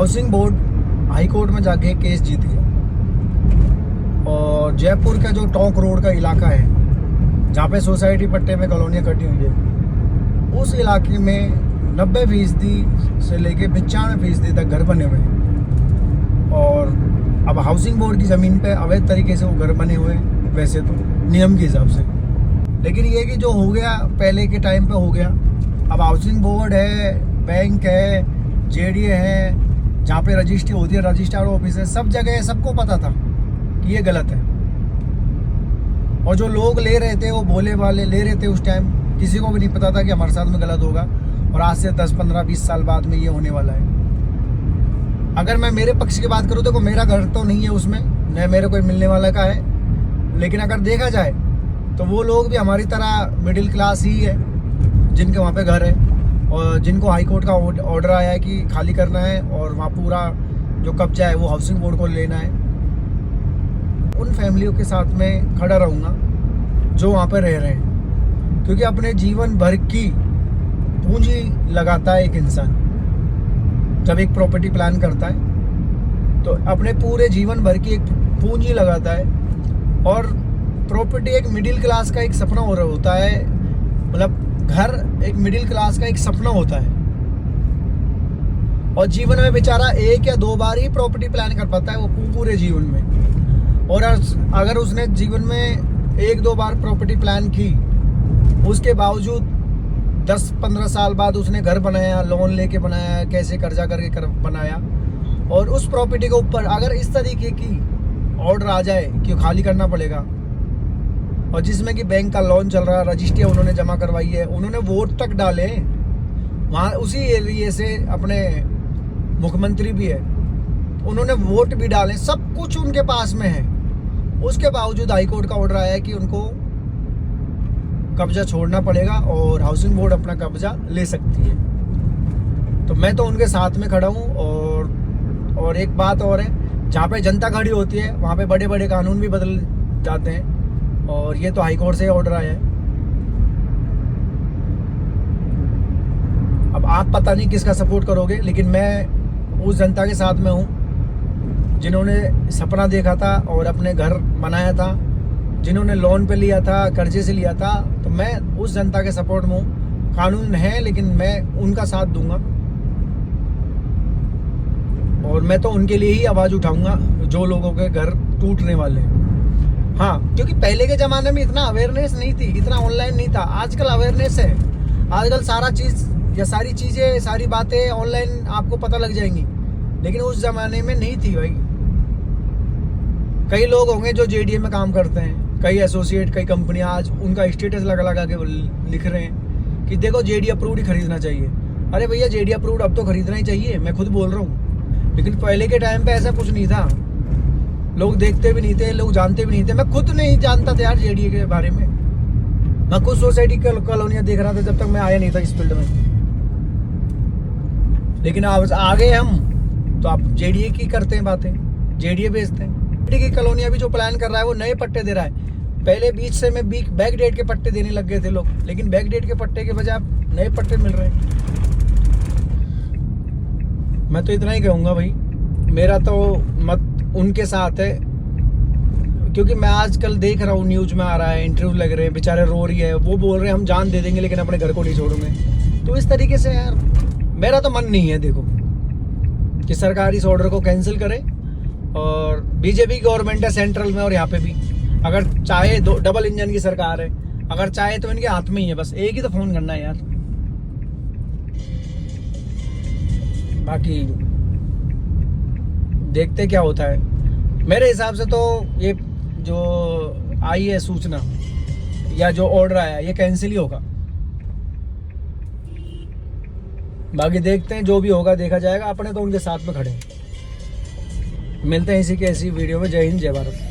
Housing board high court में जाके case जीत गया और जयपुर का जो टोंक रोड का इलाका है जहाँ पे सोसाइटी पट्टे में कॉलोनियाँ कटी हुई है, उस इलाके में 90% से लेके 95% तक घर बने हुए हैं। और अब हाउसिंग बोर्ड की ज़मीन पे अवैध तरीके से वो घर बने हुए हैं, वैसे तो नियम के हिसाब से, लेकिन ये कि जो हो गया पहले के टाइम पे हो गया। अब हाउसिंग बोर्ड है, बैंक है, जेडीए है, जहाँ पे रजिस्ट्री होती है, रजिस्ट्रार ऑफिस है, सब जगह सबको पता था कि ये गलत है। और जो लोग ले रहे थे, वो भोले वाले ले रहे थे उस टाइम, किसी को भी नहीं पता था कि हमारे साथ में गलत होगा। और आज से 10, 15, 20 साल बाद में ये होने वाला है। अगर मैं मेरे पक्ष की बात करूँ तो मेरा घर तो नहीं है उसमें, न मेरे कोई मिलने वाला का है, लेकिन अगर देखा जाए तो वो लोग भी हमारी तरह मिडिल क्लास ही है जिनके वहाँ पे घर है और जिनको हाई कोर्ट का ऑर्डर आया है कि खाली करना है और वहाँ पूरा जो कब्जा है वो हाउसिंग बोर्ड को लेना है। उन फैमिलियों के साथ में खड़ा रहूँगा जो वहाँ पे रह रहे हैं, क्योंकि अपने जीवन भर की पूंजी लगाता है एक इंसान। जब एक प्रॉपर्टी प्लान करता है तो अपने पूरे जीवन भर की एक पूंजी लगाता है। और प्रॉपर्टी एक मिडिल क्लास का एक सपना हो रहा होता है, मतलब घर एक मिडिल क्लास का एक सपना होता है। और जीवन में बेचारा 1 या 2 बार ही प्रॉपर्टी प्लान कर पाता है वो पूरे जीवन में। और अगर उसने जीवन में 1-2 बार प्रॉपर्टी प्लान की, उसके बावजूद 10-15 साल बाद उसने घर बनाया, लोन लेके बनाया, कैसे कर्जा करके बनाया, और उस प्रॉपर्टी के ऊपर अगर इस तरीके की ऑर्डर आ जाए कि खाली करना पड़ेगा, और जिसमें कि बैंक का लोन चल रहा है, रजिस्ट्री उन्होंने जमा करवाई है, उन्होंने वोट तक डाले वहाँ, उसी एरिए से अपने मुख्यमंत्री भी है, उन्होंने वोट भी डाले, सब कुछ उनके पास में है, उसके बावजूद हाईकोर्ट का ऑर्डर आया है कि उनको कब्जा छोड़ना पड़ेगा और हाउसिंग बोर्ड अपना कब्जा ले सकती है। तो मैं तो उनके साथ में खड़ा हूँ। और एक बात और है, जहाँ पे जनता खड़ी होती है वहाँ पे बड़े बड़े कानून भी बदल जाते हैं, और ये तो हाईकोर्ट से ऑर्डर आया है। अब आप पता नहीं किसका सपोर्ट करोगे, लेकिन मैं उस जनता के साथ में हूँ जिन्होंने सपना देखा था और अपने घर बनाया था, जिन्होंने लोन पे लिया था, कर्जे से लिया था। तो मैं उस जनता के सपोर्ट में हूँ। कानून है लेकिन मैं उनका साथ दूंगा, और मैं तो उनके लिए ही आवाज़ उठाऊंगा जो लोगों के घर टूटने वाले हैं। हाँ, क्योंकि पहले के ज़माने में इतना अवेयरनेस नहीं थी, इतना ऑनलाइन नहीं था। आजकल अवेयरनेस है, आजकल सारा चीज़ या सारी चीज़ें, सारी बातें ऑनलाइन आपको पता लग जाएंगी, लेकिन उस ज़माने में नहीं थी भाई। कई लोग होंगे जो जेडीए में काम करते हैं, कई एसोसिएट, कई कंपनियां आज उनका स्टेटस लगा के लिख रहे हैं कि देखो जेडीए अप्रूव्ड ही खरीदना चाहिए। अरे भैया, जेडीए अप्रूव्ड अब तो खरीदना ही चाहिए, मैं खुद बोल रहा हूँ। लेकिन पहले के टाइम पे ऐसा कुछ नहीं था, लोग देखते भी नहीं थे, लोग जानते भी नहीं थे। मैं खुद नहीं जानता था यार जेडीए के बारे में। मैं खुद सोसाइटी कॉलोनियाँ देख रहा था जब तक मैं आया नहीं था इस फील्ड में। लेकिन अब आ गए हम तो आप जेडीए की करते हैं बातें, जेडीए बेचते हैं। की कॉलोनियाँ भी जो प्लान कर रहा है वो नए पट्टे दे रहा है। पहले बीच से में बैक डेट के पट्टे देने लग गए थे लोग, लेकिन बैक डेट के पट्टे के बजाय अब नए पट्टे मिल रहे हैं। मैं तो इतना ही कहूँगा भाई, मेरा तो मत उनके साथ है, क्योंकि मैं आजकल देख रहा हूँ न्यूज में आ रहा है, इंटरव्यू लग रहे हैं, बेचारे रो रही है, वो बोल रहे हैं हम जान दे देंगे लेकिन अपने घर को नहीं छोड़ेंगे। तो इस तरीके से यार मेरा तो मन नहीं है देखो कि सरकार इस ऑर्डर को कैंसिल करे। और बीजेपी गवर्नमेंट है सेंट्रल में, और यहाँ पे भी अगर चाहे डबल इंजन की सरकार है, अगर चाहे तो इनके हाथ में ही है, बस एक ही तो फोन करना है यार। बाकी देखते क्या होता है। मेरे हिसाब से तो ये जो आई है सूचना या जो ऑर्डर आया ये कैंसिल ही होगा। बाकी देखते हैं, जो भी होगा देखा जाएगा। अपने तो उनके साथ में खड़े हैं। मिलते हैं इसी की ऐसी वीडियो में। जय हिंद, जय भारत।